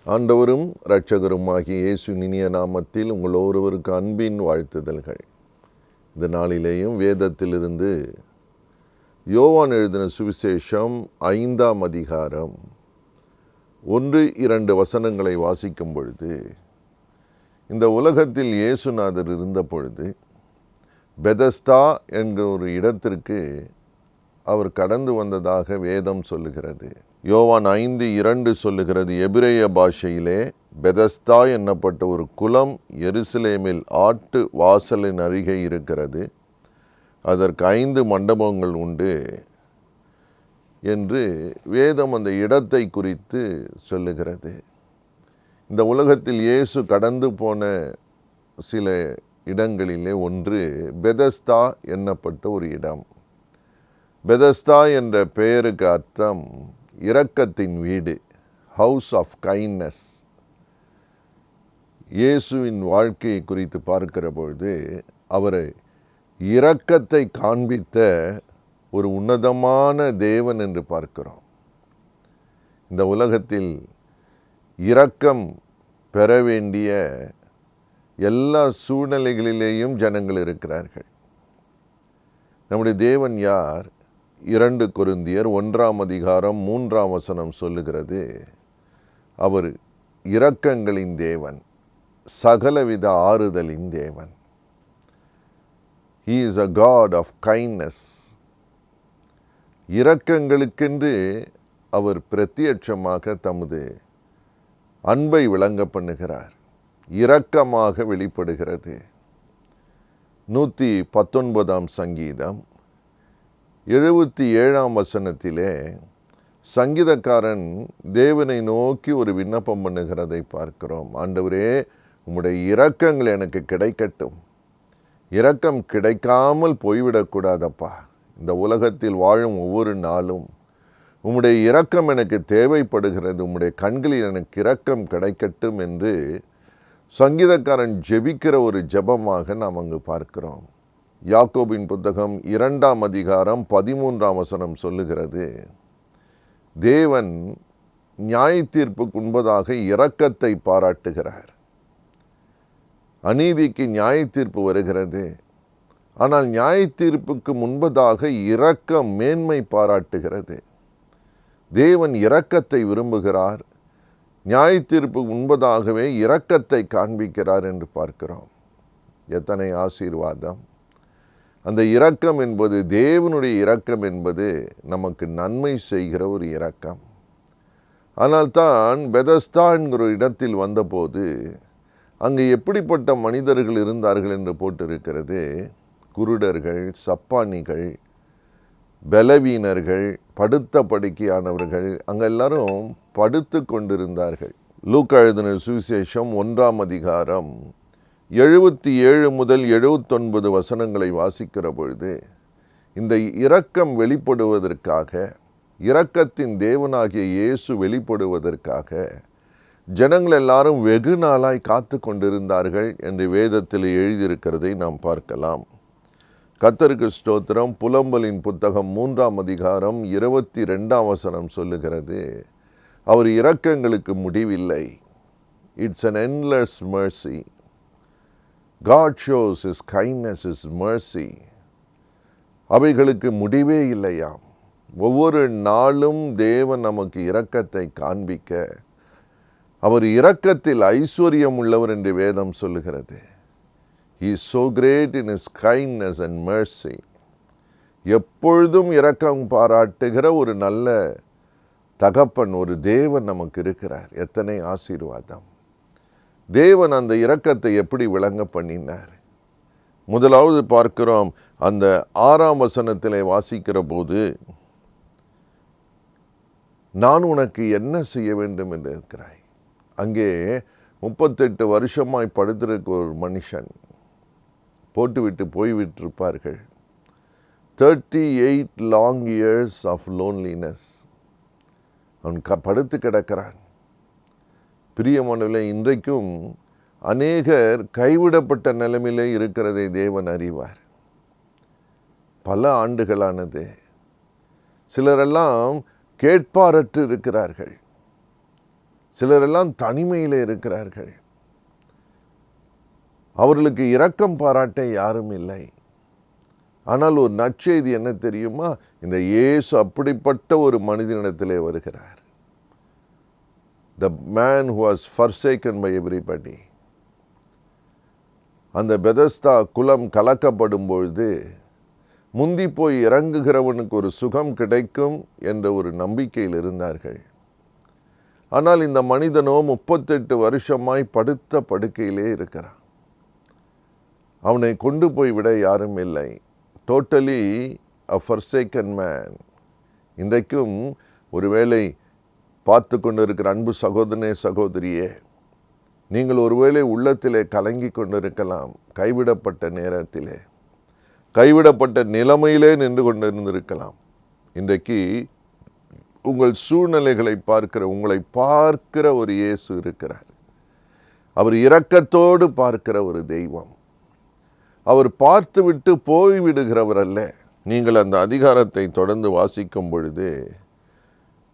ஆண்டவரும் இரட்சகருமாகிய இயேசுவின் இனிய நாமத்தில் உங்கள் ஒருவருக்கு அன்பின் வாழ்த்துதல்கள். இந்த நாளிலேயும் வேதத்திலிருந்து யோவான் எழுதின சுவிசேஷம் 5ஆம் அதிகாரம் 1-2 வசனங்களை வாசிக்கும் பொழுது, இந்த உலகத்தில் இயேசுநாதர் இருந்த பொழுது பெதஸ்தா என்கிற ஒரு இடத்திற்கு அவர் கடந்து வந்ததாக வேதம் சொல்லுகிறது. யோவான் 5:2 சொல்லுகிறது, எபிரேய பாஷையிலே பெதஸ்தா என்னப்பட்ட ஒரு குளம் எருசலேமில் ஆட்டு வாசலின் அருகே இருக்கிறது, அதற்கு 5 மண்டபங்கள் உண்டு என்று வேதம் அந்த இடத்தை குறித்து சொல்லுகிறது. இந்த உலகத்தில் இயேசு கடந்து போன சில இடங்களிலே ஒன்று பெதஸ்தா என்னப்பட்ட ஒரு இடம். பெதஸ்தா என்ற பெயருக்கு அர்த்தம் இரக்கத்தின் வீடு, ஹவுஸ் ஆஃப் கைண்ட்னஸ். இயேசுவின் வாழ்க்கையை குறித்து பார்க்கிற பொழுது அவரை இரக்கத்தை காண்பித்த ஒரு உன்னதமான தேவன் என்று பார்க்கிறோம். இந்த உலகத்தில் இரக்கம் பெற வேண்டிய எல்லா சூழ்நிலைகளிலேயும் ஜனங்கள் இருக்கிறார்கள். நம்முடைய தேவன் யார்? 2 கொரிந்தியர் 1ஆம் அதிகாரம் 3ஆம் வசனம் சொல்லுகிறது, அவர் இரக்கங்களின் தேவன், சகலவித ஆறுதலின் தேவன். He is a God of kindness. இரக்கங்களுக்கென்று அவர் பிரத்யட்சமாக தமது அன்பை விளங்க பண்ணுகிறார். இரக்கமாக வெளிப்படுகிறது. 119ஆம் சங்கீதம் 77ஆம் வசனத்திலே சங்கீதக்காரன் தேவனை நோக்கி ஒரு விண்ணப்பம் பண்ணுகிறதை பார்க்கிறோம். ஆண்டவரே, உம்முடைய இரக்கங்கள் எனக்கு கிடைக்கட்டும். இரக்கம் கிடைக்காமல் போய்விடக்கூடாதப்பா. இந்த உலகத்தில் வாழும் ஒவ்வொரு நாளும் உம்முடைய இரக்கம் எனக்கு தேவைப்படுகிறது. உம்முடைய கண்களில் எனக்கு இரக்கம் கிடைக்கட்டும் என்று சங்கீதக்காரன் ஜெபிக்கிற ஒரு ஜெபமாக நாம் அங்கு பார்க்கிறோம். யாக்கோபின் புத்தகம் 2ஆம் அதிகாரம் 13ஆம் வசனம் சொல்லுகிறது, தேவன் நியாய தீர்ப்புக்கு முன்பதாக இரக்கத்தை பாராட்டுகிறார். அநீதிக்கு நியாய தீர்ப்பு வருகிறது, ஆனால் நியாய தீர்ப்புக்கு முன்பதாக இரக்கம் மேன்மை பாராட்டுகிறது. தேவன் இரக்கத்தை விரும்புகிறார், நியாய தீர்ப்புக்கு முன்பதாகவே இரக்கத்தை காண்பிக்கிறார் என்று பார்க்கிறோம். எத்தனை ஆசீர்வாதம்! அந்த இரக்கம் என்பது, தேவனுடைய இரக்கம் என்பது நமக்கு நன்மை செய்கிற ஒரு இரக்கம். ஆனால் தான் பெதஸ்தா என்கிற இடத்தில் வந்தபோது அங்கே எப்படிப்பட்ட மனிதர்கள் இருந்தார்கள் என்று போட்டிருக்கிறது. குருடர்கள், சப்பானிகள், பலவீனர்கள், படுத்த படுக்கையானவர்கள், அங்கே எல்லாரும் படுத்து கொண்டிருந்தார்கள். லூக்கா எழுதின சுவிசேஷம் 1ஆம் அதிகாரம் 77 முதல் 79 வசனங்களை வாசிக்கிற பொழுது, இந்த இரக்கம் வெளிப்படுவதற்காக, இரக்கத்தின் தேவனாகிய இயேசு வெளிப்படுவதற்காக ஜனங்கள் எல்லாரும் வெகு நாளாய் காத்து கொண்டிருந்தார்கள் என்று வேதத்தில் எழுதியிருக்கிறதை நாம் பார்க்கலாம். கர்த்தருக்கு ஸ்தோத்திரம். புலம்பலின் புத்தகம் 3ஆம் அதிகாரம் 22ஆம் வசனம் சொல்லுகிறது, அவர் இரக்கங்களுக்கு முடிவில்லை. It's an endless mercy. God shows his kindness, his mercy. அவைகளுக்கு முடிவே இல்லையாம். ஒவ்வொரு நாளும் தேவன் நமக்கு இரக்கத்தை காண்பிக்க, அவர் இரக்கத்தில் ஐஸ்வர்யம் உள்ளவர் என்று வேதம் சொல்லுகிறது. He is so great in his kindness and mercy. எப்பொழுதும் இரக்கம் பாராட்டுகிற ஒரு நல்ல தகப்பன், ஒரு தேவன் நமக்கு இருக்கிறார். எத்தனை ஆசீர்வாதம்! தேவன் அந்த இரக்கத்தை எப்படி விளங்க பண்ணினார்? முதலாவது பார்க்கிறோம், அந்த 6ஆம் வசனத்திலே வாசிக்கிற போது, நான் உனக்கு என்ன செய்ய வேண்டும் என்று இருக்கிறாய். அங்கே 38 வருஷமாய் படுத்திருக்க ஒரு மனுஷன், போட்டுவிட்டு போய்விட்டிருப்பார்கள். 38 long years of loneliness. அவன் படுத்து கிடக்கிறான். பிரியமானவர்களே, இன்றைக்கும் அநேகர் கைவிடப்பட்ட நிலைமையிலே இருக்கிறதை தேவன் அறிவார். பல ஆண்டுகளானது. சிலரெல்லாம் கேட்பாரற்று இருக்கிறார்கள். சிலரெல்லாம் தனிமையிலே இருக்கிறார்கள். அவர்களுக்கு இரக்கம் பாராட்ட யாரும் இல்லை. ஆனால் ஒரு நற்செய்தி என்ன தெரியுமா? இந்த இயேசு அப்படிப்பட்ட ஒரு மனிதனிடத்திலே வருகிறார். The man who was forsaken by everybody. அந்த பெதஸ்தா குளம் கலக்கப்படும் பொழுது முந்தி போய் இறங்குகிறவனுக்கு ஒரு சுகம் கிடைக்கும் என்ற ஒரு நம்பிக்கையில் இருந்தார்கள். ஆனால் இந்த மனிதனோ 38 வருஷமாய் படுத்த படுக்கையிலே இருக்கிறான். அவனை கொண்டு போய் விட யாரும் இல்லை. Totally a forsaken man. இன்றைக்கும் ஒருவேளை பார்த்து கொண்டு இருக்கிற அன்பு சகோதரனே சகோதரியே, நீங்கள் ஒருவேளை உள்ளத்திலே கலங்கி கொண்டிருக்கலாம். கைவிடப்பட்ட நேரத்திலே, கைவிடப்பட்ட நிலைமையிலே நின்று கொண்டிருந்திருக்கலாம். இன்றைக்கு உங்கள் சூழ்நிலைகளை உங்களை பார்க்கிற ஒரு இயேசு இருக்கிறார். அவர் இரக்கத்தோடு பார்க்கிற ஒரு தெய்வம். அவர் பார்த்துவிட்டு போய்விடுகிறவர் அல்ல. நீங்கள் அந்த அதிகாரத்தை தொடர்ந்து வாசிக்கும் பொழுது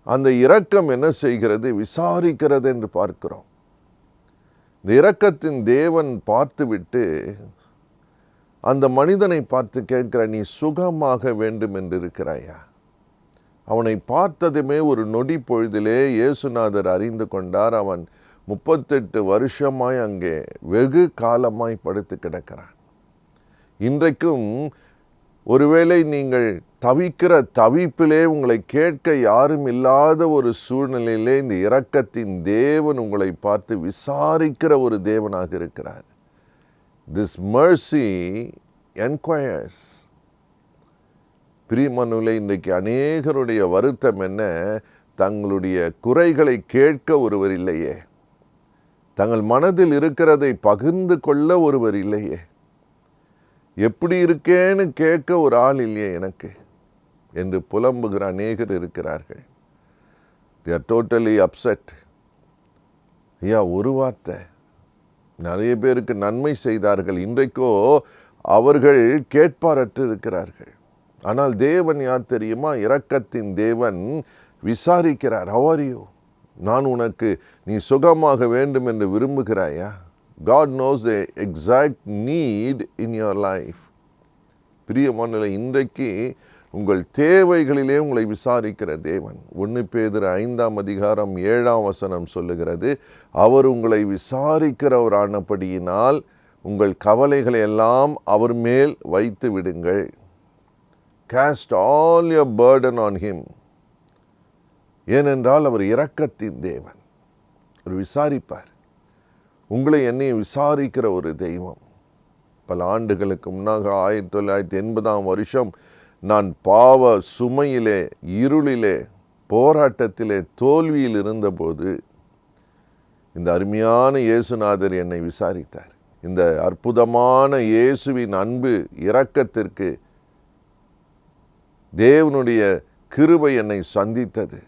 அந்த இரக்கம் என்ன செய்கிறது? விசாரிக்கிறது என்று பார்க்கிறோம். இந்த இரக்கத்தின் தேவன் பார்த்துவிட்டு அந்த மனிதனை பார்த்து கேட்கிற, நீ சுகமாக வேண்டும் என்று இருக்கிறாயா? அவனை பார்த்ததுமே ஒரு நொடி பொழுதிலே இயேசுநாதர் அறிந்து கொண்டார். அவன் 38 வருஷமாய் அங்கே வெகு காலமாய் படுத்து கிடக்கிறான். இன்றைக்கும் ஒருவேளை நீங்கள் தவிக்கிற தவிப்பிலே உங்களை கேட்க யாரும் இல்லாத ஒரு சூழ்நிலையிலே இந்த இரக்கத்தின் தேவன் உங்களை பார்த்து விசாரிக்கிற ஒரு தேவனாக இருக்கிறார். This mercy enquires. பிரியமானவர்களே, இன்றைக்கு அநேகருடைய வருத்தம் என்ன? தங்களுடைய குறைகளை கேட்க ஒருவர் இல்லையே, தங்கள் மனதில் இருக்கிறதை பகிர்ந்து கொள்ள ஒருவர் இல்லையே, எப்படி இருக்கேன்னு கேட்க ஒரு ஆள் இல்லையே எனக்கு என்று புலம்புகிற அநேகர் இருக்கிறார்கள். They are totally upset. ஐயா, ஒரு வார்த்தை நிறைய பேருக்கு நன்மை செய்தார்கள். இன்றைக்கோ அவர்கள் கேட்பாரற்று இருக்கிறார்கள். ஆனால் தேவன் யார் தெரியுமா? இரக்கத்தின் தேவன் விசாரிக்கிறார். How are you? நான் உனக்கு நீ சுகமாக வேண்டும் என்று விரும்புகிறாயா? God knows the exact need in your life. பிரியமானவர்களே, இன்றைக்கு உங்கள் தேவைகளிலே உங்களை விசாரிக்கிற தேவன். 1 பேதுரு 5ஆம் அதிகாரம் 7ஆம் வசனம் சொல்லுகிறது, அவர் உங்களை விசாரிக்கிறவரானபடியினால் உங்கள் கவலைகளை எல்லாம் அவர் மேல் வைத்து விடுங்கள். Cast all your burden on him. ஏனென்றால் அவர் இரக்கத்தின் தேவன். அவர் விசாரிப்பார். உங்களை என்னையும் விசாரிக்கிற ஒரு தெய்வம். பல ஆண்டுகளுக்கு முன்னாக 1980ஆம் வருஷம் நான் பாவ சுமையிலே, இருளிலே, போராட்டத்திலே, தோல்வியில் இருந்தபோது இந்த அருமையான இயேசுநாதர் என்னை விசாரித்தார். இந்த அற்புதமான இயேசுவின் அன்பு இரக்கத்திற்கு தேவனுடைய கிருபை என்னை சந்தித்தது.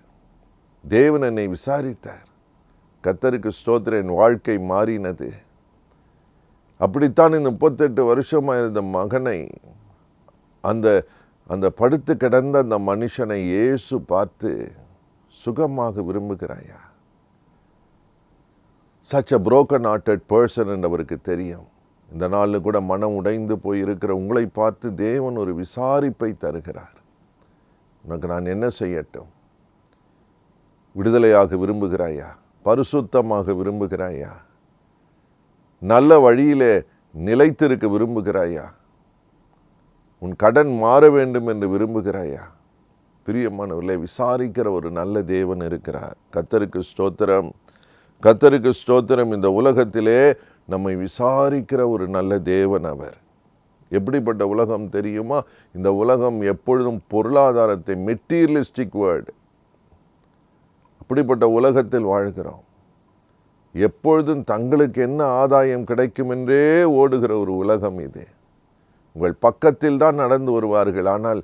தேவன் என்னை விசாரித்தார். கர்த்தருக்கு ஸ்தோத்திரம். என் வாழ்க்கை மாறினது. அப்படித்தான் இந்த 38 வருஷமாக இருந்த மகனை, அந்த அந்த படுத்து கிடந்த அந்த மனுஷனை இயேசு பார்த்து சுகமாக விரும்புகிறாயா? such a broken hearted person என்று அவருக்கு தெரியும். இந்த நாளில் கூட மனம் உடைந்து போயிருக்கிற உங்களை பார்த்து தேவன் ஒரு விசாரிப்பை தருகிறார். உனக்கு நான் என்ன செய்யட்டும்? விடுதலையாக விரும்புகிறாயா? பரிசுத்தமாக விரும்புகிறாயா? நல்ல வழியிலே நிலைத்திருக்க விரும்புகிறாயா? உன் கடன் மாற வேண்டும் என்று விரும்புகிறாயா? பிரியமானவர்களே, விசாரிக்கிற ஒரு நல்ல தேவன் இருக்கிறார். கர்த்தருக்கு ஸ்தோத்திரம், கர்த்தருக்கு ஸ்தோத்திரம். இந்த உலகத்திலே நம்மை விசாரிக்கிற ஒரு நல்ல தேவன் அவர். எப்படிப்பட்ட உலகம் தெரியுமா? இந்த உலகம் எப்பொழுதும் பொருளாதாரத்தை, மெட்டீரியலிஸ்டிக் வேர்ல்டு, அப்படிப்பட்ட உலகத்தில் வாழ்கிறோம். எப்பொழுதும் தங்களுக்கு என்ன ஆதாயம் கிடைக்கும் என்றே ஓடுகிற ஒரு உலகம் இது. உங்கள் பக்கத்தில் தான் நடந்து வருவார்கள், ஆனால்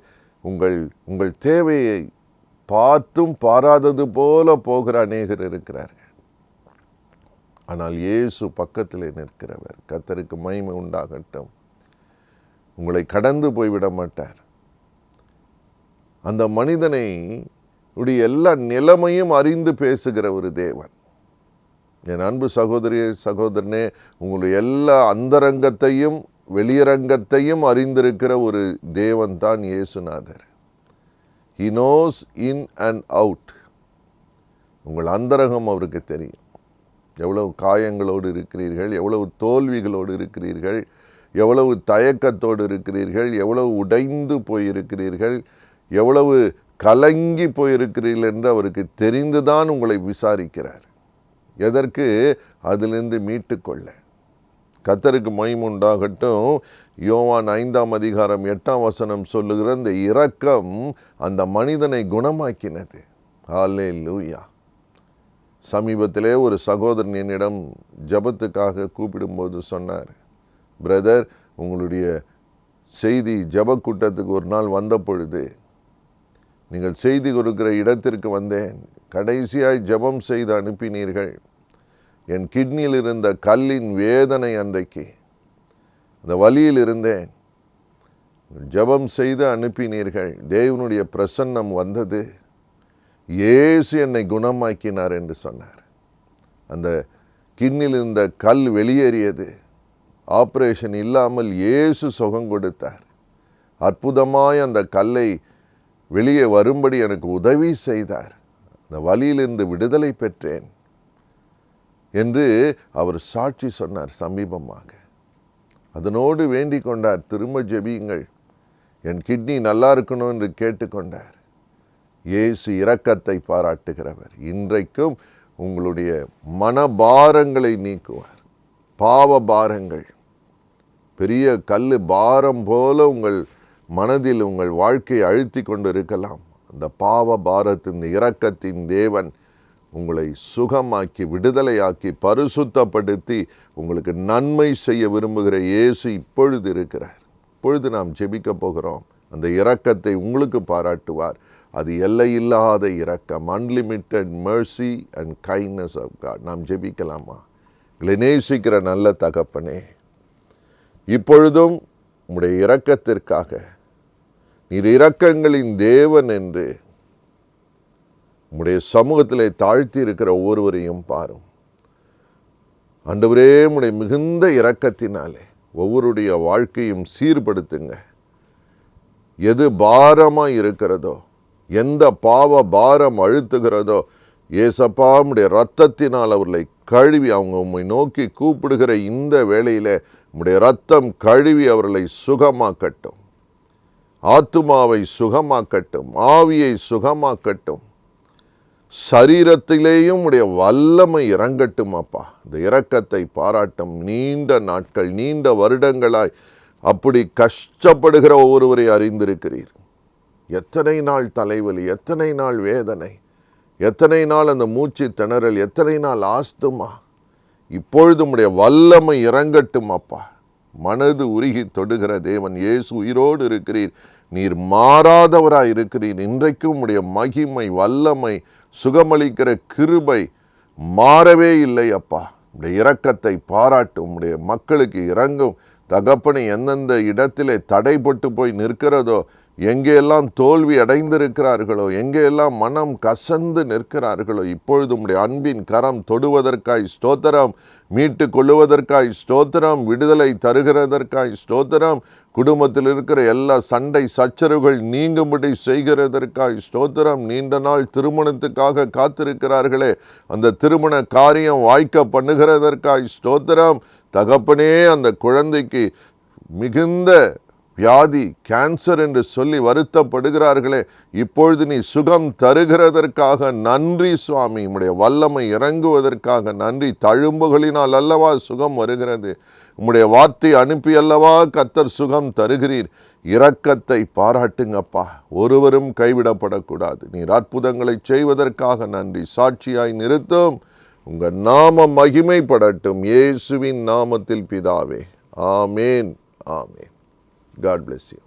உங்கள் தேவையை பார்த்தும் பாராதது போல போகிற அநேகர் இருக்கிறார்கள். ஆனால் இயேசு பக்கத்தில் நிற்கிறவர். கர்த்தருக்கு மகிமை உண்டாகட்டும். உங்களை கடந்து போய்விட மாட்டார். அந்த மனிதனை உடைய எல்லா நிலைமையும் அறிந்து பேசுகிற ஒரு தேவன். என் அன்பு சகோதரியே சகோதரனே, உங்களுடைய எல்லா அந்தரங்கத்தையும் வெளியரங்கத்தையும் அறிந்திருக்கிற ஒரு தேவன் தான் இயேசுநாதர். He knows in and out. உங்கள் அந்தரங்கம் அவருக்கு தெரியும். எவ்வளவு காயங்களோடு இருக்கிறீர்கள், எவ்வளவு தோல்விகளோடு இருக்கிறீர்கள், எவ்வளவு தயக்கத்தோடு இருக்கிறீர்கள், எவ்வளவு உடைந்து போயிருக்கிறீர்கள், எவ்வளவு கலங்கி போயிருக்கிறீர்கள் என்று அவருக்கு தெரிந்துதான் உங்களை விசாரிக்கிறார். எதற்கு? அதிலிருந்து மீட்டுக்கொள்ள. கர்த்தருக்கு மகிமை உண்டாகட்டும். யோவான் 5:8 சொல்லுகிற இந்த இரக்கம் அந்த மனிதனை குணமாக்கினது. ஹல்லேலூயா. சமீபத்திலே ஒரு சகோதரன் என்னிடம் ஜபத்துக்காக கூப்பிடும்போது சொன்னார், பிரதர், உங்களுடைய செய்தி ஜப கூட்டத்துக்கு ஒரு நாள் வந்த பொழுது நீங்கள் செய்தி கொடுக்கிற இடத்திற்கு வந்தேன். கடைசியாய் ஜபம் செய்து அனுப்பினீர்கள். என் கிட்னியில் இருந்த கல்லின் வேதனை அன்றைக்கு அந்த வலியில் இருந்தேன். ஜபம் செய்து அனுப்பினீர்கள். தேவனுடைய பிரசன்னம் வந்தது. இயேசு என்னை குணமாக்கினார் என்று சொன்னார். அந்த கிட்னியில் இருந்த கல் வெளியேறியது. ஆப்ரேஷன் இல்லாமல் இயேசு சுகம் கொடுத்தார். அற்புதமாய் அந்த கல்லை வெளியே வரும்படி எனக்கு உதவி செய்தார். அந்த வலியிலிருந்து விடுதலை பெற்றேன் என்று அவர் சாட்சி சொன்னார் சமீபமாக. அதனோடு வேண்டிக் கொண்டார், திரும்ப ஜெபியுங்கள், என் கிட்னி நல்லா இருக்கணும் என்று கேட்டுக்கொண்டார். இயேசு இரக்கத்தை பாராட்டுகிறவர். இன்றைக்கும் உங்களுடைய மனபாரங்களை நீக்குவார். பாவ பாரங்கள், பெரிய கல் பாரம் போல உங்கள் மனதில் உங்கள் வாழ்க்கையை அழுத்தி கொண்டு இருக்கலாம். அந்த பாவ பாரத்தின் இரக்கத்தின் தேவன் உங்களை சுகமாக்கி விடுதலையாக்கி பரிசுத்தப்படுத்தி உங்களுக்கு நன்மை செய்ய விரும்புகிற இயேசு இப்பொழுது இருக்கிறார். இப்பொழுது நாம் ஜெபிக்க போகிறோம். அந்த இரக்கத்தை உங்களுக்கு பாராட்டுவார். அது எல்லையில்லாத இரக்கம், unlimited mercy and kindness of God. நாம் ஜெபிக்கலாமா? எங்களை நேசிக்கிற நல்ல தகப்பனே, இப்பொழுதும் உம்முடைய இரக்கத்திற்காக, நீர் இரக்கங்களின் தேவன் என்று உம்முடைய சமூகத்திலே தாழ்த்தி இருக்கிற ஒவ்வொருவரையும் பாரும். ஆண்டவரே, உம்முடைய மிகுந்த இரக்கத்தினாலே ஒவ்வொருடைய வாழ்க்கையும் சீர்படுத்துங்க. எது பாரமாக இருக்கிறதோ, எந்த பாவ பாரம் அழுத்துகிறதோ, ஏசப்பா உம்முடைய இரத்தத்தினால் அவர்களை கழுவி, அவங்க உம்மை நோக்கி கூப்பிடுகிற இந்த வேளையில் உம்முடைய இரத்தம் கழுவி அவர்களை சுகமாக்கட்டும். ஆத்துமாவை சுகமாக்கட்டும், ஆவியை சுகமாக்கட்டும், சரீரத்திலேயும் உடைய வல்லமை இறங்கட்டும் அப்பா. இந்த இரக்கத்தை பாராட்டும். நீண்ட நாட்கள், நீண்ட வருடங்களாய் அப்படி கஷ்டப்படுகிற ஒவ்வொருவரை அறிந்திருக்கிறீர். எத்தனை நாள் தலைவலி, எத்தனை நாள் வேதனை, எத்தனை நாள் அந்த மூச்சு திணறல், எத்தனை நாள் ஆஸ்துமா. இப்பொழுது உம்முடைய வல்லமை இறங்கட்டும் அப்பா. மனது உருகி தொடுகிற தேவன் இயேசு, உயிரோடு இருக்கிறீர். நீர் மாறாதவராய் இருக்கிறீர். இன்றைக்கும் உடைய மகிமை, வல்லமை, சுகமளிக்கிற கிருபை மாறவே இல்லை அப்பா. உடைய இரக்கத்தை பாராட்டும். உடைய மக்களுக்கு இறங்கும் தகப்பனை. எந்தெந்த இடத்திலே தடைப்பட்டு போய் நிற்கிறதோ, எங்கெல்லாம் தோல்வி அடைந்திருக்கிறார்களோ, எங்கெல்லாம் மனம் கசந்து நிற்கிறார்களோ, இப்பொழுது உம்முடைய அன்பின் கரம் தொடுவதற்காய் ஸ்தோத்திரம். மீட்டு கொள்ளுவதற்காய் ஸ்தோத்திரம். விடுதலை தருகிறதற்காய் ஸ்தோத்திரம். குடும்பத்தில் இருக்கிற எல்லா சண்டை சச்சரவுகள் நீங்கும்படி செய்கிறதற்காய் ஸ்தோத்திரம். நீண்ட நாள் திருமணத்துக்காக காத்திருக்கிறார்களே, அந்த திருமண காரியம் வாய்க்க பண்ணுகிறதற்காய் ஸ்தோத்திரம். தகப்பனே, அந்த குழந்தைக்கு மிகுந்த வியாதி, கேன்சர் என்று சொல்லி வருத்தப்படுகிறார்களே, இப்பொழுது நீ சுகம் தருகிறதற்காக நன்றி சுவாமி. உம்முடைய வல்லமை இறங்குவதற்காக நன்றி. தழும்புகளினால் அல்லவா சுகம் வருகிறது. உம்முடைய வார்த்தை அனுப்பி அல்லவா கர்த்தர் சுகம் தருகிறீர். இரக்கத்தை பாராட்டுங்கப்பா. ஒருவரும் கைவிடப்படக்கூடாது. நீர் அற்புதங்களை செய்வதற்காக நன்றி. சாட்சியாய் நிறுத்தும். உங்கள் நாமம் மகிமைப்படட்டும். இயேசுவின் நாமத்தில் பிதாவே, ஆமேன், ஆமேன். God bless you.